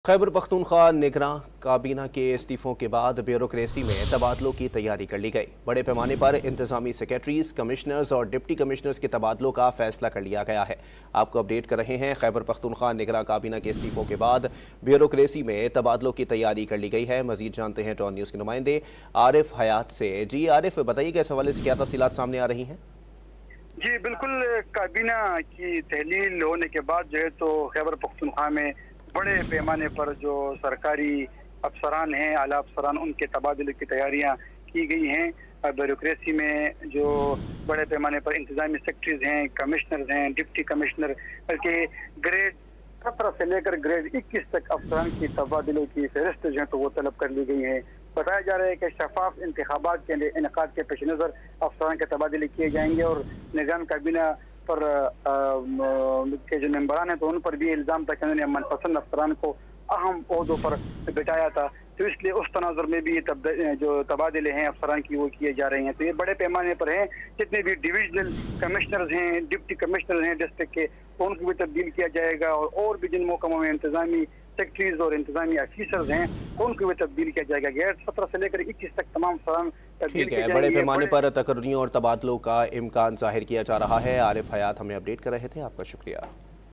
खैबर पख्तूनख्वा निगरां काबीना के इस्तीफों के बाद ब्यूरोक्रेसी में तबादलों की तैयारी कर ली गई। बड़े पैमाने पर इंतजामी सेक्रेटरीज, कमिश्नर्स और डिप्टी कमिश्नर्स के तबादलों का फैसला कर लिया गया है। आपको अपडेट कर रहे हैं। खैबर पख्तूनख्वा निगरां काबीना के इस्तीफों के बाद ब्यूरोक्रेसी में तबादलों की तैयारी कर ली गई है। मजीद जानते हैं टॉन न्यूज़ के नुमाइंदे आरिफ हयात से। जी आरिफ, बताइए कि इस हवाले से क्या तफसीलात सामने आ रही हैं? जी बिल्कुल, काबीना की तहलील होने के बाद जो है तो खैबर पख्तूनख्वा में बड़े पैमाने पर जो सरकारी अफसरान हैं, आला अफसरान, उनके तबादले की तैयारियां की गई हैं। ब्यूरोक्रेसी में जो बड़े पैमाने पर इंतजामी सेक्रेटरीज हैं, कमिश्नर्स हैं, डिप्टी कमिश्नर, बल्कि ग्रेड 17 से लेकर ग्रेड 21 तक अफसरान की तबादलों की फहरिस्त जो है तो वो तलब कर ली गई है। बताया जा रहा है कि शफाफ इंतखाबात के इनेकाद के पेश नज़र अफसरान के तबादले किए जाएंगे और निज़ाम काबीना पर के जो मेंबरान हैं तो उन पर भी इल्ज़ाम था कि उन्होंने मनपसंद अफसरान को अहम ओहदों पर बिठाया था, तो इसलिए उस तनाजुर में भी जो तबादले हैं अफसरान की वो किए जा रहे हैं। तो ये बड़े पैमाने पर हैं। जितने भी डिविजनल कमिश्नर्स हैं, डिप्टी कमिश्नर हैं डिस्ट्रिक्ट के, तो उनको भी तब्दील किया जाएगा और भी जिन महकमों में इंतजामी सेक्रेटरीज और इंतजामी ऑफिसर्स हैं उनको भी तब्दील किया जाएगा। ग्रेड 17 से लेकर 21 तक तमाम अफसरान तब्दील किए जाएंगे। बड़े पैमाने पर तकर्रियों और तबादलों का इम्कान जाहिर किया जा रहा है। आरिफ हयात हमें अपडेट कर रहे थे, आपका शुक्रिया।